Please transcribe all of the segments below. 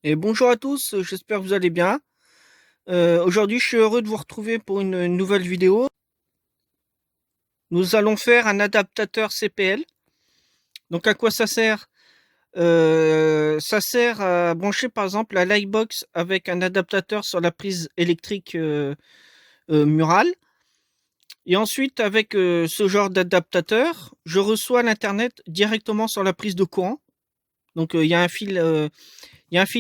Et bonjour à tous, j'espère que vous allez bien. Aujourd'hui, je suis heureux de vous retrouver pour une nouvelle vidéo. Nous allons faire un adaptateur CPL. Donc, à quoi ça sert? Ça sert à brancher par exemple la Lightbox avec un adaptateur sur la prise électrique murale. Et ensuite, avec ce genre d'adaptateur, je reçois l'Internet directement sur la prise de courant. Donc, il y a un fil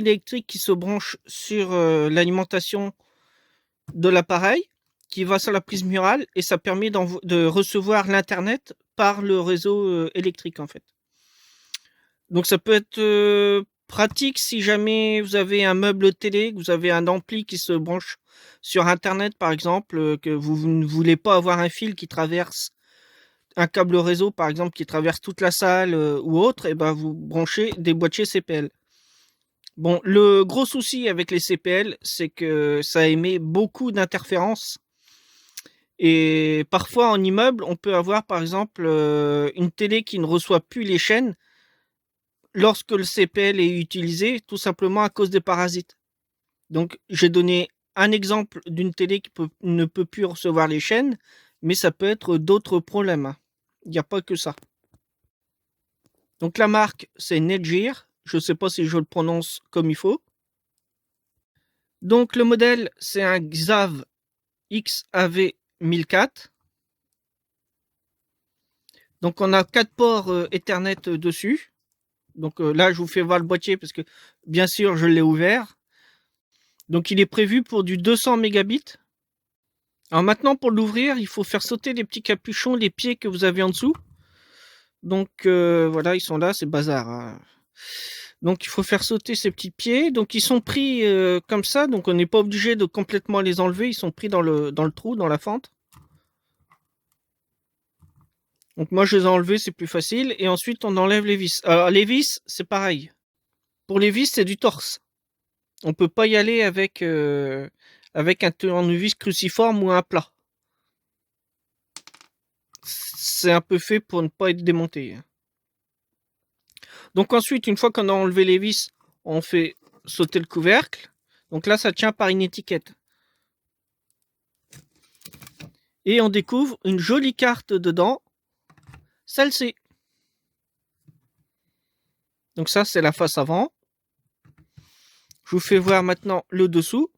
électrique qui se branche sur l'alimentation de l'appareil qui va sur la prise murale et ça permet de recevoir l'internet par le réseau électrique en fait. Donc ça peut être pratique si jamais vous avez un meuble télé, que vous avez un ampli qui se branche sur internet par exemple, que vous ne voulez pas avoir un fil qui traverse un câble réseau par exemple qui traverse toute la salle ou autre, et ben vous branchez des boîtiers CPL. Bon, le gros souci avec les CPL, c'est que ça émet beaucoup d'interférences. Et parfois en immeuble, on peut avoir par exemple une télé qui ne reçoit plus les chaînes lorsque le CPL est utilisé, tout simplement à cause des parasites. Donc j'ai donné un exemple d'une télé qui ne peut plus recevoir les chaînes, mais ça peut être d'autres problèmes. Il n'y a pas que ça. Donc la marque, c'est Netgear. Je ne sais pas si je le prononce comme il faut. Donc le modèle, c'est un Xav XAV 1004. Donc on a 4 ports Ethernet dessus. Donc là, je vous fais voir le boîtier parce que bien sûr, je l'ai ouvert. Donc il est prévu pour du 200 mégabits. Alors maintenant, pour l'ouvrir, il faut faire sauter les petits capuchons, les pieds que vous avez en dessous. Donc voilà, ils sont là, c'est bazar, hein. Donc il faut faire sauter ces petits pieds. Donc ils sont pris comme ça, donc on n'est pas obligé de complètement les enlever. Ils sont pris dans le trou, dans la fente. Donc moi je les ai enlevés, c'est plus facile. Et ensuite on enlève les vis. Alors les vis, c'est pareil. Pour les vis, c'est du torse. On peut pas y aller avec un tournevis cruciforme ou un plat. C'est un peu fait pour ne pas être démonté. Donc ensuite, une fois qu'on a enlevé les vis, on fait sauter le couvercle. Donc là, ça tient par une étiquette. Et on découvre une jolie carte dedans. Celle-ci. Donc ça, c'est la face avant. Je vous fais voir maintenant le dessous.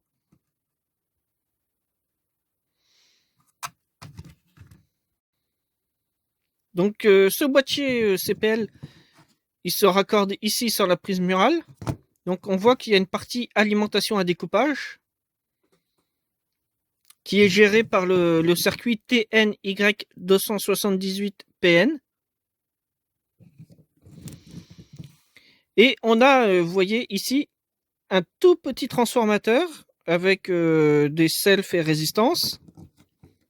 Donc ce boîtier CPL, il se raccorde ici sur la prise murale. Donc on voit qu'il y a une partie alimentation à découpage qui est géré par le circuit TNY278PN. Et on a, vous voyez ici, un tout petit transformateur avec des selfs et résistances.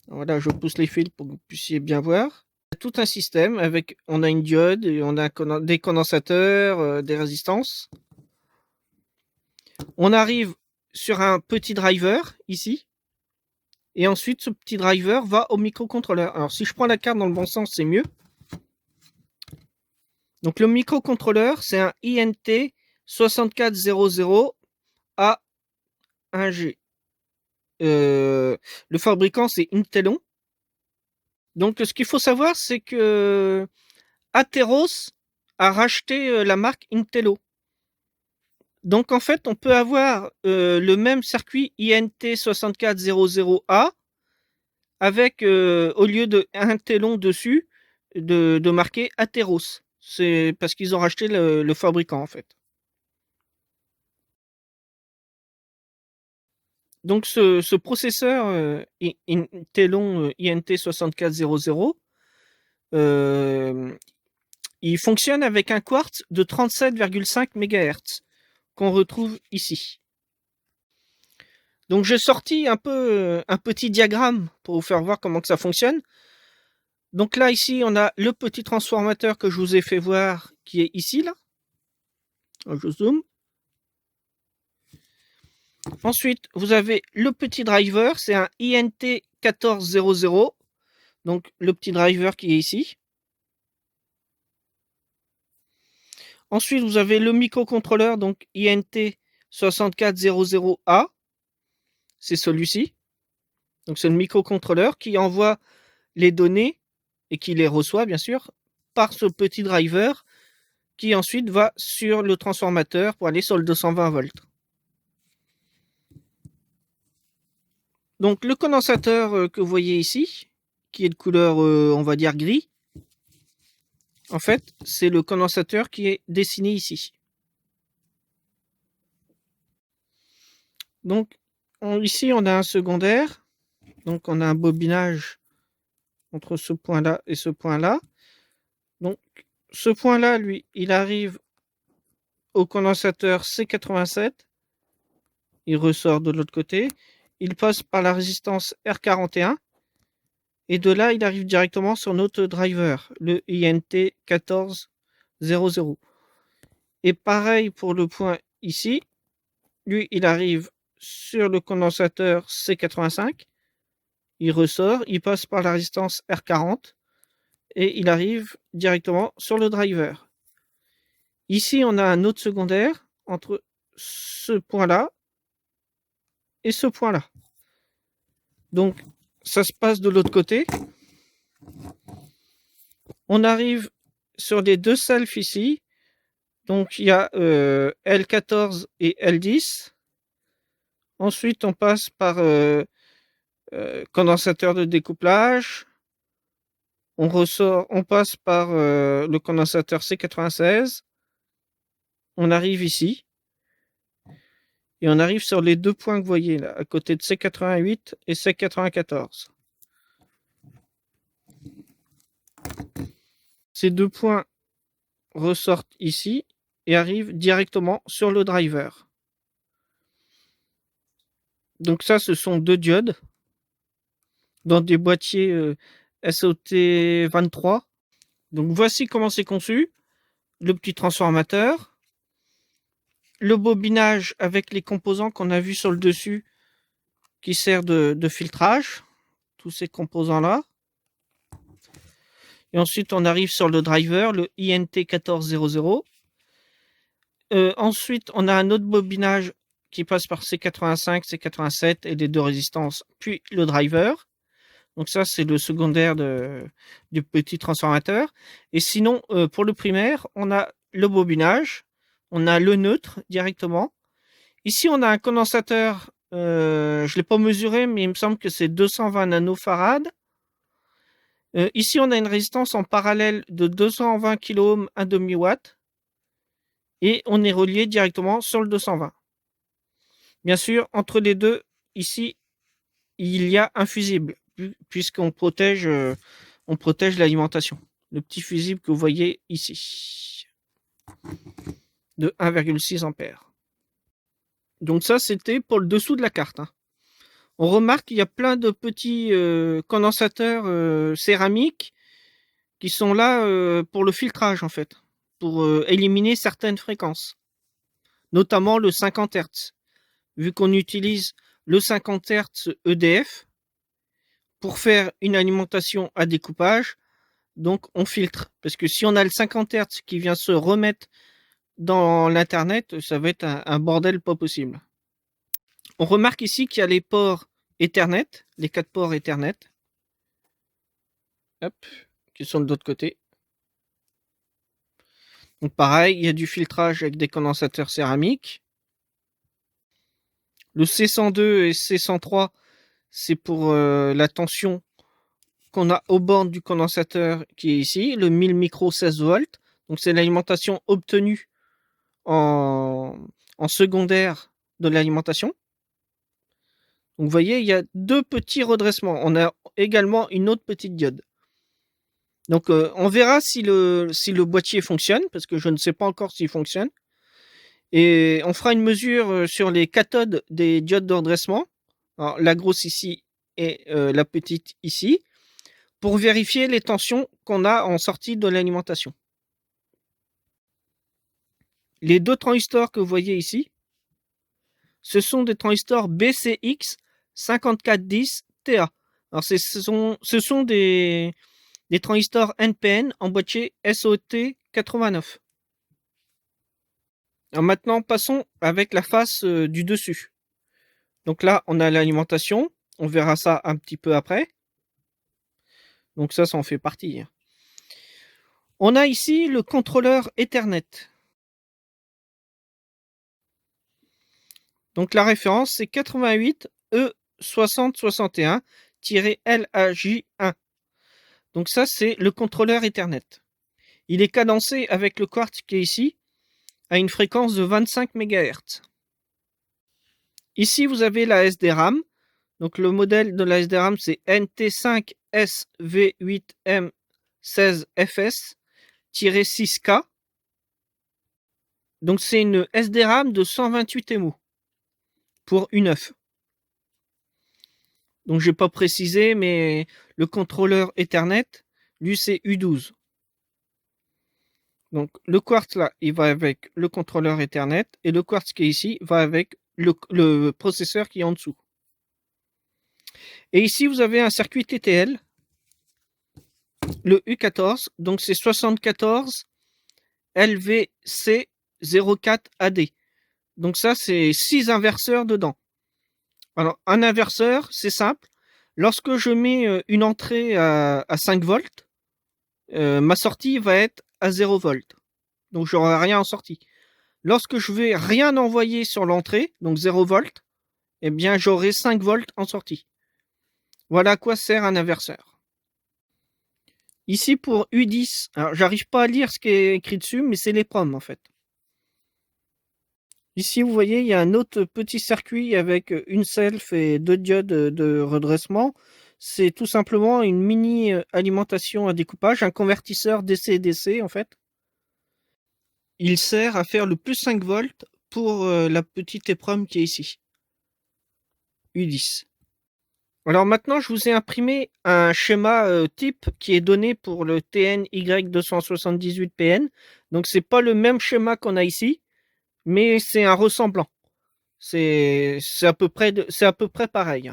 Voilà, je pousse les fils pour que vous puissiez bien voir. Tout un système avec, on a une diode, et on a des condensateurs, des résistances. On arrive sur un petit driver ici. Et ensuite, ce petit driver va au microcontrôleur. Alors, si je prends la carte dans le bon sens, c'est mieux. Donc, le microcontrôleur, c'est un INT 6400A1G. Le fabricant, c'est Intelon. Donc, ce qu'il faut savoir, c'est que Atheros a racheté la marque Intelo. Donc, en fait, on peut avoir le même circuit INT 6400A avec, au lieu de Intelon dessus, de marquer Atheros. C'est parce qu'ils ont racheté le fabricant, en fait. Donc, ce processeur Intelon INT 6400, il fonctionne avec un quartz de 37,5 MHz qu'on retrouve ici. Donc, j'ai sorti un petit diagramme pour vous faire voir comment que ça fonctionne. Donc là, ici, on a le petit transformateur que je vous ai fait voir qui est ici, là. Je zoome. Ensuite, vous avez le petit driver, c'est un INT 1400. Donc, le petit driver qui est ici. Ensuite, vous avez le microcontrôleur, donc INT 6400A, c'est celui-ci. Donc c'est le microcontrôleur qui envoie les données et qui les reçoit bien sûr par ce petit driver qui ensuite va sur le transformateur pour aller sur le 220 volts. Donc le condensateur que vous voyez ici, qui est de couleur on va dire gris, en fait c'est le condensateur qui est dessiné ici. Donc ici on a un secondaire, donc on a un bobinage entre ce point-là et ce point-là. Donc ce point-là, lui, il arrive au condensateur C87, il ressort de l'autre côté, il passe par la résistance R41, et de là, il arrive directement sur notre driver, le INT1400. Et pareil pour le point ici, lui, il arrive sur le condensateur C85, il ressort, il passe par la résistance R40, et il arrive directement sur le driver. Ici, on a un autre secondaire entre ce point-là et ce point-là. Donc, ça se passe de l'autre côté. On arrive sur les deux selfs ici. Donc, il y a L14 et L10. Ensuite, on passe par condensateur de découplage. On ressort, on passe par le condensateur C96. On arrive ici. Et on arrive sur les deux points que vous voyez là, à côté de C88 et C94. Ces deux points ressortent ici et arrivent directement sur le driver. Donc ça, ce sont deux diodes dans des boîtiers SOT23. Donc voici comment c'est conçu. Le petit transformateur. Le bobinage avec les composants qu'on a vus sur le dessus qui sert de filtrage. Tous ces composants-là. Et ensuite, on arrive sur le driver, le INT1400. Ensuite, on a un autre bobinage qui passe par C85, C87 et les deux résistances, puis le driver. Donc ça, c'est le secondaire du petit transformateur. Et sinon, pour le primaire, on a le bobinage, on a le neutre directement. Ici, on a un condensateur, je ne l'ai pas mesuré, mais il me semble que c'est 220 nanofarads. Ici, on a une résistance en parallèle de 220 kΩ, 1 demi-watt. Et on est relié directement sur le 220. Bien sûr, entre les deux, ici, il y a un fusible, puisqu'on protège, l'alimentation. Le petit fusible que vous voyez ici, de 1,6 ampères. Donc ça, c'était pour le dessous de la carte. On remarque qu'il y a plein de petits condensateurs céramiques qui sont là pour le filtrage, en fait, pour éliminer certaines fréquences, notamment le 50 Hz. Vu qu'on utilise le 50 Hz EDF pour faire une alimentation à découpage, donc on filtre. Parce que si on a le 50 Hz qui vient se remettre dans l'Internet, ça va être un bordel pas possible. On remarque ici qu'il y a les ports Ethernet, les 4 ports Ethernet, hop, qui sont de l'autre côté. Donc pareil, il y a du filtrage avec des condensateurs céramiques. Le C102 et C103, c'est pour la tension qu'on a au bord du condensateur qui est ici, le 1000 micro 16 volts. Donc c'est l'alimentation obtenue en secondaire de l'alimentation. Donc vous voyez, il y a deux petits redressements. On a également une autre petite diode. Donc on verra si le boîtier fonctionne, parce que je ne sais pas encore s'il fonctionne. Et on fera une mesure sur les cathodes des diodes de redressement. Alors, la grosse ici et la petite ici, pour vérifier les tensions qu'on a en sortie de l'alimentation. Les deux transistors que vous voyez ici, ce sont des transistors BCX 5410TA. Alors ce sont des transistors NPN en boîtier SOT89. Alors maintenant, passons avec la face du dessus. Donc là, on a l'alimentation. On verra ça un petit peu après. Donc ça en fait partie. On a ici le contrôleur Ethernet. Donc la référence, c'est 88 E6061-LAJ1. Donc ça, c'est le contrôleur Ethernet. Il est cadencé avec le quartz qui est ici, à une fréquence de 25 MHz. Ici, vous avez la SDRAM. Donc le modèle de la SDRAM, c'est NT5SV8M16FS-6K. Donc c'est une SDRAM de 128 MO pour U9. Donc je n'ai pas précisé, mais le contrôleur Ethernet, lui, c'est U12. Donc le quartz là, il va avec le contrôleur Ethernet, et le quartz qui est ici va avec le processeur qui est en dessous. Et ici, vous avez un circuit TTL, le U14, donc c'est 74 LVC04AD. Donc ça, c'est 6 inverseurs dedans. Alors, un inverseur, c'est simple. Lorsque je mets une entrée à 5 volts, ma sortie va être à 0 volts. Donc, je n'aurai rien en sortie. Lorsque je vais rien envoyer sur l'entrée, donc 0 volts, eh bien, j'aurai 5 volts en sortie. Voilà à quoi sert un inverseur. Ici, pour U10, alors j'arrive pas à lire ce qui est écrit dessus, mais c'est les PROM en fait. Ici, vous voyez, il y a un autre petit circuit avec une self et 2 diodes de redressement. C'est tout simplement une mini alimentation à découpage, un convertisseur DC-DC en fait. Il sert à faire le plus 5 volts pour la petite EPROM qui est ici. U10. Alors maintenant, je vous ai imprimé un schéma type qui est donné pour le TNY278PN. Donc c'est pas le même schéma qu'on a ici, mais c'est un ressemblant. C'est à peu près pareil.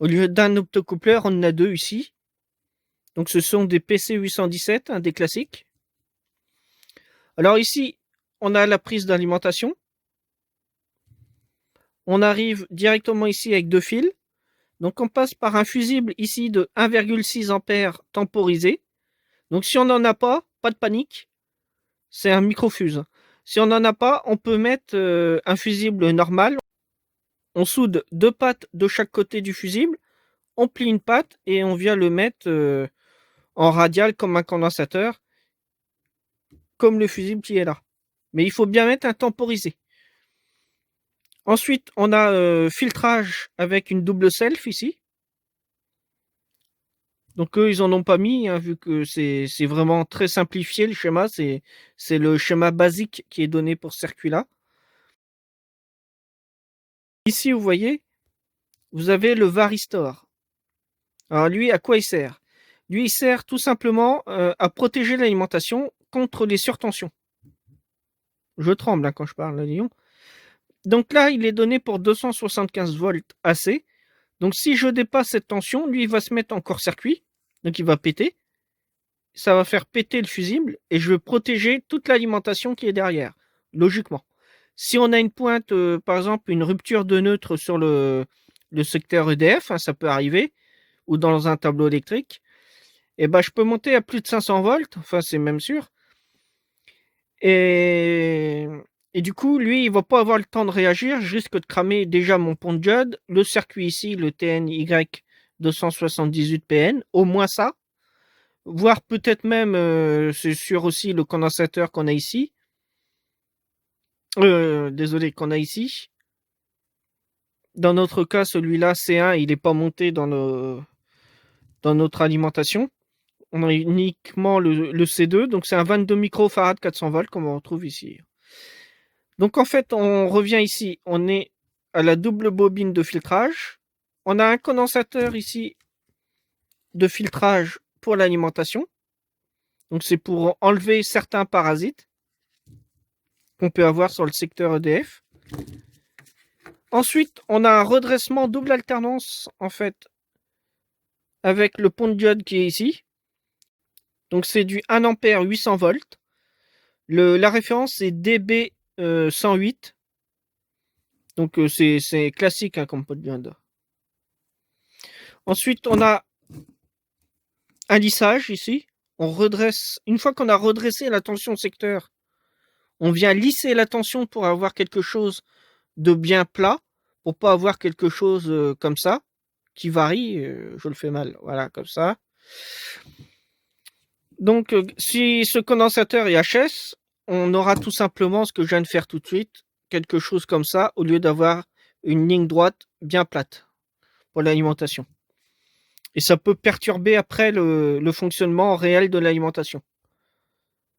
Au lieu d'un optocoupleur, on en a 2 ici. Donc ce sont des PC817, des classiques. Alors ici, on a la prise d'alimentation. On arrive directement ici avec 2 fils. Donc on passe par un fusible ici de 1,6 ampères temporisé. Donc si on n'en a pas, pas de panique. C'est un microfuse. Si on n'en a pas, on peut mettre un fusible normal. On soude 2 pattes de chaque côté du fusible. On plie une patte et on vient le mettre en radial comme un condensateur, comme le fusible qui est là. Mais il faut bien mettre un temporisé. Ensuite, on a filtrage avec une double self ici. Donc eux, ils en ont pas mis, hein, vu que c'est vraiment très simplifié le schéma. C'est le schéma basique qui est donné pour ce circuit-là. Ici, vous voyez, vous avez le varistor. Alors lui, à quoi il sert? Lui, il sert tout simplement à protéger l'alimentation contre les surtensions. Je tremble hein, quand je parle, Lyon. Donc là, il est donné pour 275 volts AC. Donc si je dépasse cette tension, lui, il va se mettre en court-circuit. Donc il va péter. Ça va faire péter le fusible et je vais protéger toute l'alimentation qui est derrière, logiquement. Si on a une pointe, par exemple, une rupture de neutre sur le secteur EDF, hein, ça peut arriver, ou dans un tableau électrique, et ben, je peux monter à plus de 500 volts, enfin c'est même sûr. Et du coup, lui, il va pas avoir le temps de réagir. Je risque de cramer déjà mon pont de diode, le circuit ici, le TNY278PN, au moins ça. Voire peut-être même, c'est sûr aussi, le condensateur qu'on a ici. Désolé, qu'on a ici. Dans notre cas, celui-là, C1, il n'est pas monté dans notre alimentation. On a uniquement le C2, donc c'est un 22 microfarad 400 volts, comme on retrouve ici. Donc en fait, on revient ici, on est à la double bobine de filtrage. On a un condensateur ici de filtrage pour l'alimentation. Donc c'est pour enlever certains parasites qu'on peut avoir sur le secteur EDF. Ensuite, on a un redressement double alternance, en fait, avec le pont de diode qui est ici. Donc c'est du 1 ampère 800 volts. La référence c'est DB 108. Donc c'est classique hein, comme pot de viande. Ensuite, on a un lissage ici. On redresse. Une fois qu'on a redressé la tension secteur, on vient lisser la tension pour avoir quelque chose de bien plat, pour pas avoir quelque chose comme ça, qui varie. Je le fais mal. Voilà, comme ça. Donc, si ce condensateur est HS, on aura tout simplement ce que je viens de faire tout de suite, quelque chose comme ça, au lieu d'avoir une ligne droite bien plate pour l'alimentation. Et ça peut perturber après le fonctionnement réel de l'alimentation.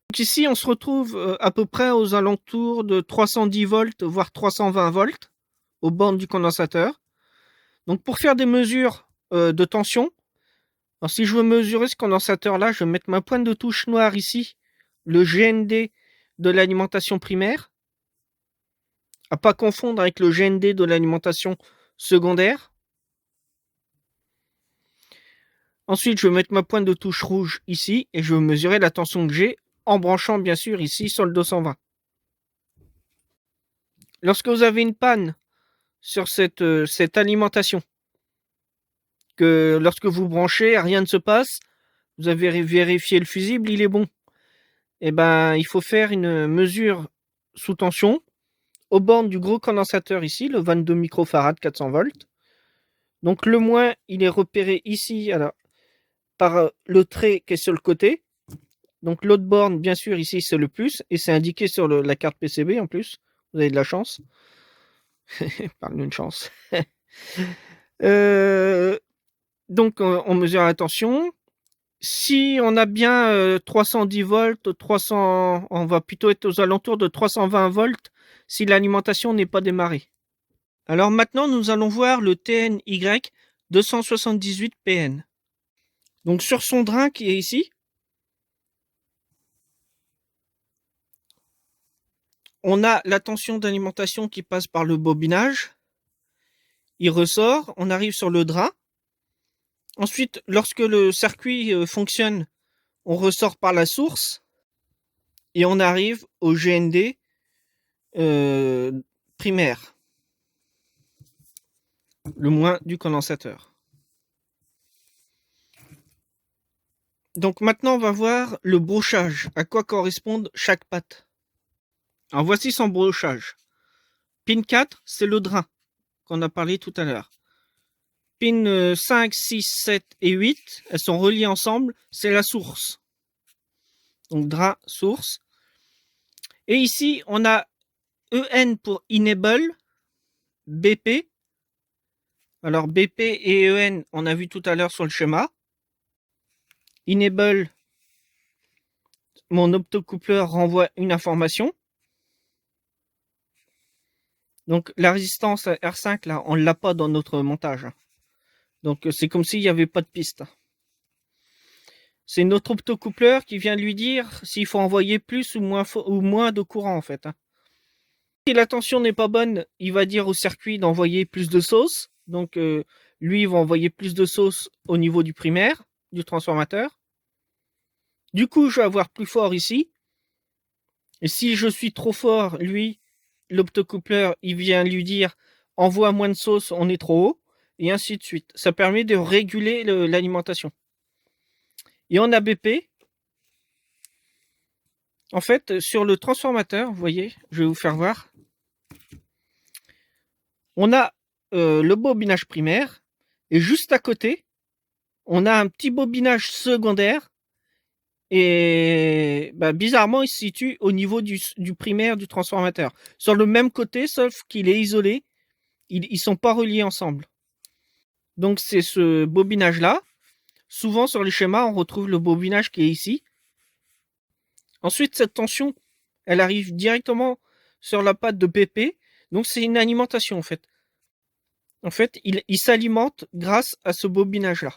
Donc ici, on se retrouve à peu près aux alentours de 310 volts, voire 320 volts, aux bornes du condensateur. Donc pour faire des mesures de tension, alors si je veux mesurer ce condensateur-là, je vais mettre ma pointe de touche noire ici, le GND de l'alimentation primaire, à pas confondre avec le GND de l'alimentation secondaire. Ensuite, je vais mettre ma pointe de touche rouge ici et je vais mesurer la tension que j'ai en branchant bien sûr ici sur le 220. Lorsque vous avez une panne sur cette alimentation, que lorsque vous branchez, rien ne se passe, vous avez vérifié le fusible, il est bon. Et ben, il faut faire une mesure sous tension aux bornes du gros condensateur ici, le 22 microfarad 400 volts. Donc le moins, il est repéré ici alors, par le trait qui est sur le côté. Donc l'autre borne, bien sûr, ici, c'est le plus. Et c'est indiqué sur la carte PCB en plus. Vous avez de la chance. Parle d'une chance. Donc on mesure la tension. Si on a bien 310 volts, 300, on va plutôt être aux alentours de 320 volts si l'alimentation n'est pas démarrée. Alors maintenant, nous allons voir le TNY 278PN. Donc sur son drain qui est ici, on a la tension d'alimentation qui passe par le bobinage. Il ressort, on arrive sur le drain. Ensuite, lorsque le circuit fonctionne, on ressort par la source et on arrive au GND primaire, le moins du condensateur. Donc maintenant, on va voir le brochage, à quoi correspondent chaque patte. Alors voici son brochage. Pin 4, c'est le drain qu'on a parlé tout à l'heure. Pin 5, 6, 7 et 8, elles sont reliées ensemble, c'est la source. Donc drain, source. Et ici, on a EN pour Enable, BP. Alors BP et EN, on a vu tout à l'heure sur le schéma. Enable, mon optocoupleur renvoie une information. Donc la résistance R5, là, on ne l'a pas dans notre montage. Donc c'est comme s'il n'y avait pas de piste. C'est notre optocoupleur qui vient lui dire s'il faut envoyer plus ou moins de courant en fait. Si la tension n'est pas bonne, il va dire au circuit d'envoyer plus de sauce. Donc lui, il va envoyer plus de sauce au niveau du primaire, du transformateur. Du coup, je vais avoir plus fort ici. Et si je suis trop fort, lui, l'optocoupleur, il vient lui dire envoie moins de sauce, on est trop haut. Et ainsi de suite. Ça permet de réguler l'alimentation. Et on a BP. En fait, sur le transformateur, vous voyez, je vais vous faire voir. On a le bobinage primaire. Et juste à côté, on a un petit bobinage secondaire. Et bah, bizarrement, il se situe au niveau du primaire du transformateur. Sur le même côté, sauf qu'il est isolé. Ils ne sont pas reliés ensemble. Donc c'est ce bobinage-là. Souvent sur les schémas, on retrouve le bobinage qui est ici. Ensuite, cette tension, elle arrive directement sur la patte de BP. Donc c'est une alimentation en fait. En fait, il s'alimente grâce à ce bobinage-là.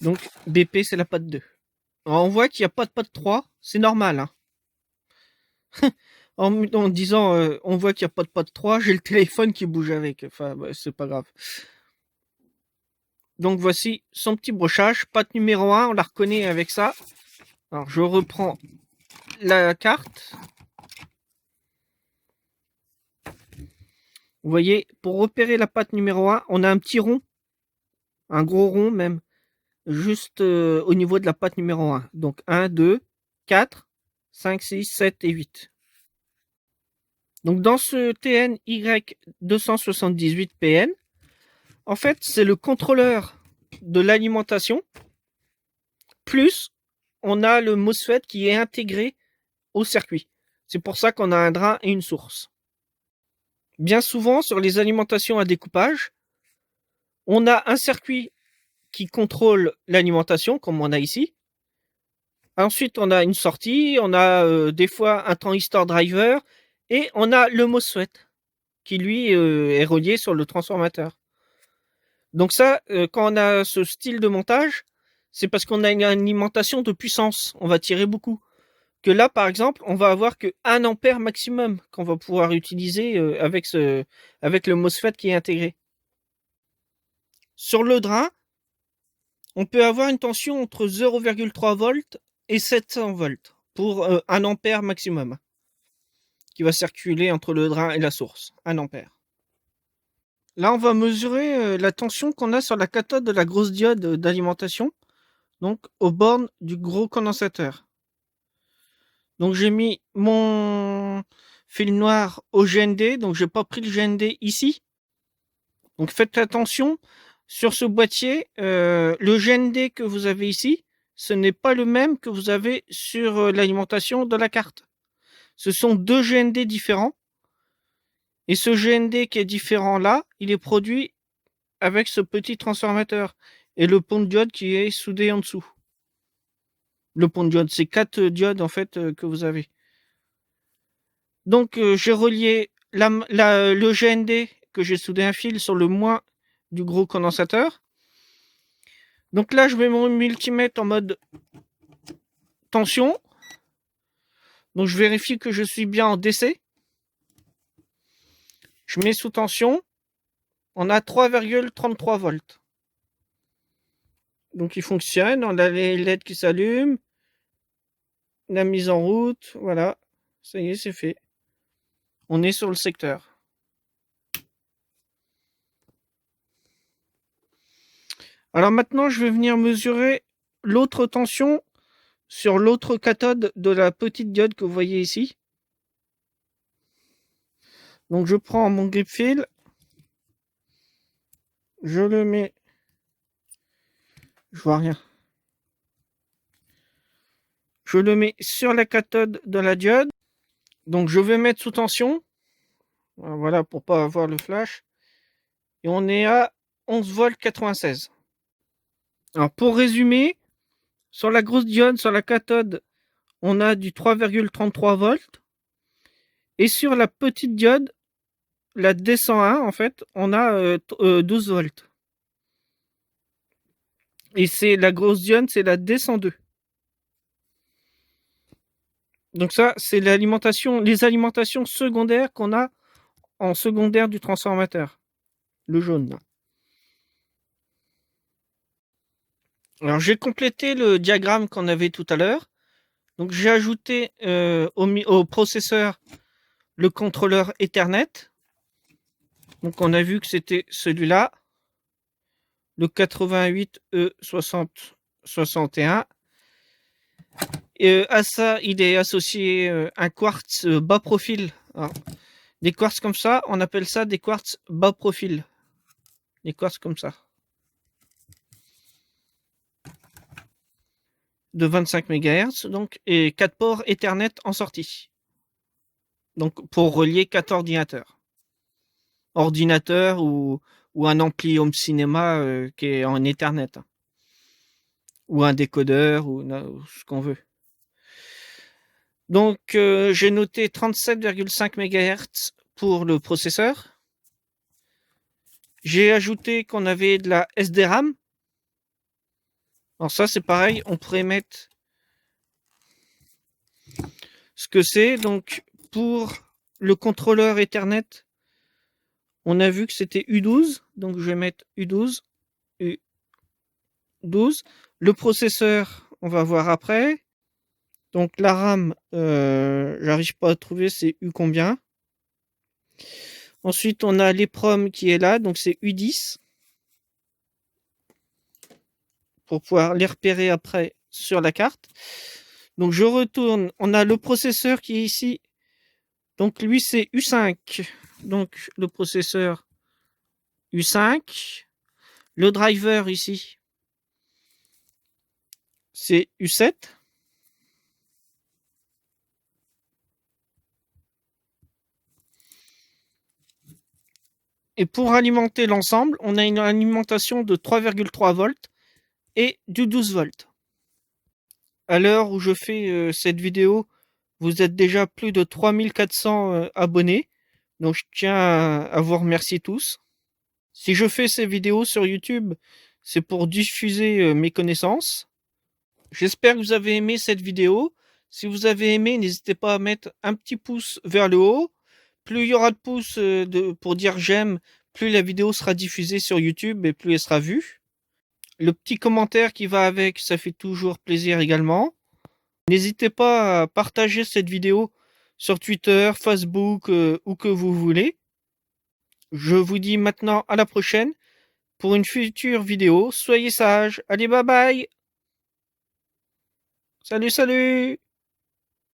Donc BP, c'est la patte 2. Alors, on voit qu'il n'y a pas de patte 3. C'est normal. Hein. en disant on voit qu'il n'y a pas de patte 3, j'ai le téléphone qui bouge avec. Enfin, bah, c'est pas grave. Donc voici son petit brochage. Patte numéro 1, on la reconnaît avec ça. Alors je reprends la carte. Vous voyez, pour repérer la patte numéro 1, on a un petit rond, un gros rond même, juste au niveau de la patte numéro 1. Donc 1, 2, 4, 5, 6, 7 et 8. Donc dans ce TNY278PN, en fait, c'est le contrôleur de l'alimentation, plus on a le MOSFET qui est intégré au circuit. C'est pour ça qu'on a un drain et une source. Bien souvent, sur les alimentations à découpage, on a un circuit qui contrôle l'alimentation, comme on a ici. Ensuite, on a une sortie, on a des fois un transistor driver, et on a le MOSFET, qui lui est relié sur le transformateur. Donc ça, quand on a ce style de montage, c'est parce qu'on a une alimentation de puissance. On va tirer beaucoup. Que là, par exemple, on va avoir que 1 ampère maximum qu'on va pouvoir utiliser avec le MOSFET qui est intégré. Sur le drain, on peut avoir une tension entre 0,3 volts et 700 volts pour 1 ampère maximum qui va circuler entre le drain et la source. 1 ampère. Là, on va mesurer la tension qu'on a sur la cathode de la grosse diode d'alimentation, donc aux bornes du gros condensateur. Donc j'ai mis mon film noir au GND, donc j'ai pas pris le GND ici. Donc faites attention, sur ce boîtier, le GND que vous avez ici, ce n'est pas le même que vous avez sur l'alimentation de la carte. Ce sont 2 GND différents. Et ce GND qui est différent là, il est produit avec ce petit transformateur et le pont de diode qui est soudé en dessous. Le pont de diode, c'est 4 diodes en fait que vous avez. Donc j'ai relié le GND que j'ai soudé un fil sur le moins du gros condensateur. Donc là, je mets mon multimètre en mode tension. Donc je vérifie que je suis bien en DC. Je mets sous tension. On a 3,33 volts. Donc il fonctionne. On a les LED qui s'allument. La mise en route. Voilà. Ça y est, c'est fait. On est sur le secteur. Alors maintenant, je vais venir mesurer l'autre tension sur l'autre cathode de la petite diode que vous voyez ici. Donc je prends mon grip fil, je le mets, je vois rien. Je le mets sur la cathode de la diode. Donc je vais mettre sous tension. Voilà, pour pas avoir le flash. Et on est à 11 volts 96. Alors pour résumer, sur la grosse diode, sur la cathode, on a du 3,33 volts. Et sur la petite diode, la D101, en fait, on a 12 volts. Et c'est la grosse diode, c'est la D102. Donc ça, c'est l'alimentation, les alimentations secondaires qu'on a en secondaire du transformateur. Le jaune, là. Alors j'ai complété le diagramme qu'on avait tout à l'heure. Donc j'ai ajouté au processeur le contrôleur Ethernet. Donc on a vu que c'était celui-là, le 88E6061. À ça, il est associé un quartz bas profil. Alors, des quartz comme ça, on appelle ça des quartz bas profil. Des quartz comme ça. De 25 MHz, donc, et 4 ports Ethernet en sortie. Donc pour relier 4 ordinateurs. Ordinateur ou un ampli home cinéma qui est en Ethernet. Hein. Ou un décodeur ou ce qu'on veut. Donc j'ai noté 37,5 MHz pour le processeur. J'ai ajouté qu'on avait de la SDRAM. Alors ça c'est pareil, on pourrait mettre ce que c'est. Donc pour le contrôleur Ethernet, on a vu que c'était U12. Donc je vais mettre U12. U12. Le processeur, on va voir après. Donc la RAM, j'arrive pas à trouver, c'est U combien. Ensuite, on a l'EPROM qui est là, donc c'est U10. Pour pouvoir les repérer après sur la carte. Donc je retourne, on a le processeur qui est ici. Donc lui c'est U5. Donc le processeur U5. Le driver ici, c'est U7. Et pour alimenter l'ensemble, on a une alimentation de 3,3 volts et du 12 volts. À l'heure où je fais cette vidéo, vous êtes déjà plus de 3400 abonnés. Donc je tiens à vous remercier tous. Si je fais ces vidéos sur YouTube, c'est pour diffuser mes connaissances. J'espère que vous avez aimé cette vidéo. Si vous avez aimé, n'hésitez pas à mettre un petit pouce vers le haut. Plus il y aura de pouces pour dire j'aime, plus la vidéo sera diffusée sur YouTube et plus elle sera vue. Le petit commentaire qui va avec, ça fait toujours plaisir également. N'hésitez pas à partager cette vidéo sur Twitter, Facebook, où que vous voulez. Je vous dis maintenant à la prochaine pour une future vidéo. Soyez sages. Allez, bye bye. Salut, salut.